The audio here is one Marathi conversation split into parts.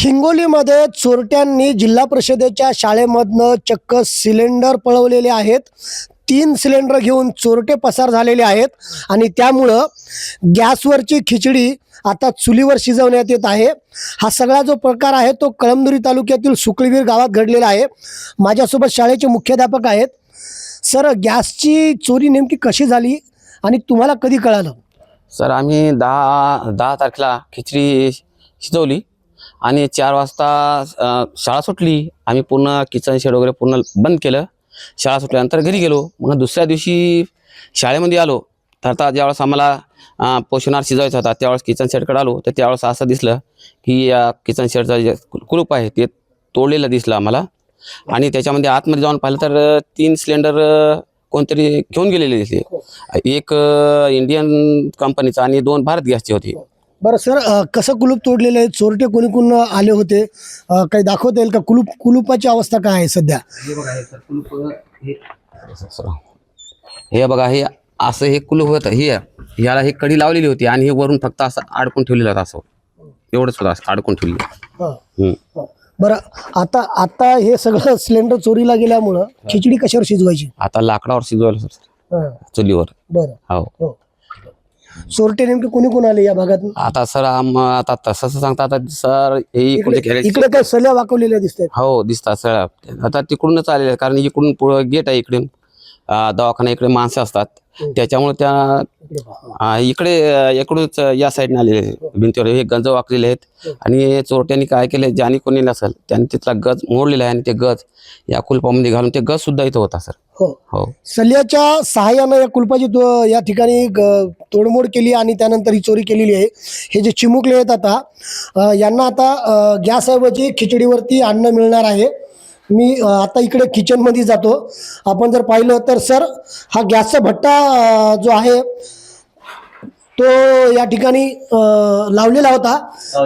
हिंगोलीमध्ये चोरट्यांनी जिल्हा परिषदेच्या शाळेमधनं चक्क सिलेंडर पळवलेले आहेत. 3 सिलेंडर घेऊन चोरटे पसार झालेले आहेत आणि त्यामुळं गॅसवरची खिचडी आता चुलीवर शिजवण्यात येत आहे. हा सगळा जो प्रकार आहे तो कळमनुरी तालुक्यातील सुकळीवीर गावात घडलेला आहे. माझ्यासोबत शाळेचे मुख्याध्यापक आहेत. सर, गॅसची चोरी नेमकी कशी झाली आणि तुम्हाला कधी कळालं? सर, आम्ही 10 तारखेला खिचडी शिजवली आणि 4 वाजता शाळा सुटली. आम्ही पूर्ण किचन शेड वगैरे पूर्ण बंद केलं. शाळा सुटल्यानंतर घरी गेलो. मग दुसऱ्या दिवशी शाळेमध्ये आलो तर आता ज्यावेळेस आम्हाला पोषणाहार शिजवायचा होता त्यावेळेस किचन शेडकडे आलो तर त्यावेळेस असं दिसलं की या किचन शेडचा जे कुलूप आहे ते तोडलेलं दिसलं आम्हाला. आणि त्याच्यामध्ये आतमध्ये जाऊन पाहिलं तर 3 सिलेंडर कोणतरी घेऊन गेलेले दिसले. एक इंडियन कंपनीचा आणि 2 भारत गॅसचे होते. बरं सर, कसं कुलूप तोडलेलं आहे? चोरटे कोणी कोण आले होते? काही दाखवता येईल का? कुलूपाची अवस्था काय आहे सध्या? हे बघा, हे कुलूप हे बघा, हे असं हे कुलूप होतं. ह्याला हे कडी लावलेली होती आणि हे वरून फक्त असं अडकून ठेवलेलं होतं. असं एवढंच होतं, असं अडकून ठेवलेलं. बरं, आता हे सगळं सिलेंडर चोरीला गेल्यामुळं खिचडी कशावर शिजवायची? आता लाकडावर शिजवायला सर, चुलीवर. बरं, हो. चोरटे नेमके कोणी कोण आले या भागात? आता सर आता तसं सांगता आता सर हे इकडे काय सल्या वाकवलेल्या दिसतात? हो, दिसतात सर. आता तिकडूनच आलेले आहे कारण इकडून पुढं गेट आहे. इकडून दवाखाना, इकडे माणसं असतात त्याच्यामुळे त्या इकडूनच या साईडने आलेले भिंतीवर हे गंज वाकलेले आहेत. आणि चोरट्यांनी काय केले, ज्याने कोणी नसेल त्यांनी तिथला गज मोडलेला आहे आणि ते गज या कुलपामध्ये घालून ते गज सुद्धा इथं होता सर. हो, सल्याच्या सहाय्यानं या कुलपाची या ठिकाणी तोडमोड केली आणि त्यानंतर ही चोरी केलेली आहे. हे जे चिमुकले आहेत आता यांना आता गॅसऐवजी खिचडीवरती अन्न मिळणार आहे. मी आता इकडे किचनमध्ये जातो. आपण जर पाहिलं तर सर, हा गॅसचा भट्टा जो आहे तो या ठिकाणी लावलेला होता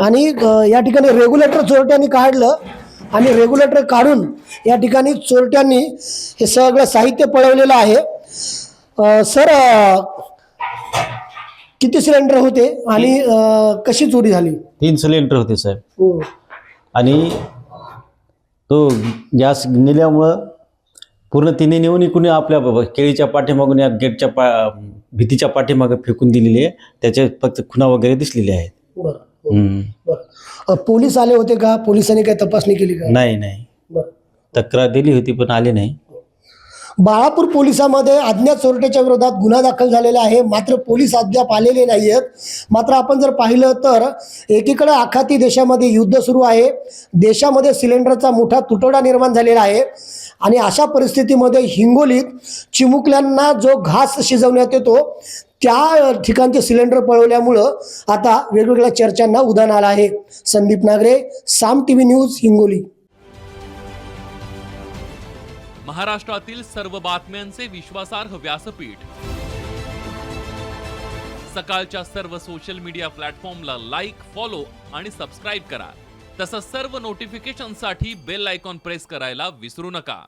आणि या ठिकाणी रेग्युलेटर चोरट्यांनी काढलं आणि रेग्युलेटर काढून या ठिकाणी चोरट्यांनी हे सगळं साहित्य पळवलेलं आहे. सर, किती सिलेंडर होते आणि कशी चोरी झाली? 3 सिलेंडर होते साहेब. आणि तो गॅस नेल्यामुळं पूर्ण तिने नेऊन इकडून आपल्या केळीच्या पाठीमागून या गेटच्या भीतीच्या पाठीमागे फेकून दिलेली आहे. त्याचे फक्त खुणा वगैरे दिसलेले आहेत. बरं, पोलीस आले होते का? पोलिसांनी काही तपासणी केली का? नाही. तक्रार दिली होती पण आले नाही. बाळापूर पोलिसांमध्ये अज्ञात चोरट्याच्या विरोधात गुन्हा दाखल झालेला आहे. मात्र पोलीस अद्याप आलेले नाही आहेत. मात्र आपण जर पाहिलं तर एकीकडे आखाती देशामध्ये युद्ध सुरू आहे. देशामध्ये सिलेंडरचा मोठा तुटवडा निर्माण झालेला आहे आणि अशा परिस्थितीमध्ये हिंगोलीत चिमुकल्यांना जो घास शिजवण्यात येतो त्या ठिकाणचे सिलेंडर पळवल्यामुळं आता वेगवेगळ्या चर्चांना उधाण आलं आहे. संदीप नागरे, साम टीव्ही न्यूज, हिंगोली. महाराष्ट्रातील सर्व बातम्यांचे विश्वासार्ह व्यासपीठ. सकाळच्या सर्व सोशल मीडिया प्लॅटफॉर्मला लाईक, फॉलो आणि सबस्क्राईब करा. तसंच सर्व नोटिफिकेशनसाठी बेल आयकॉन प्रेस करायला विसरू नका.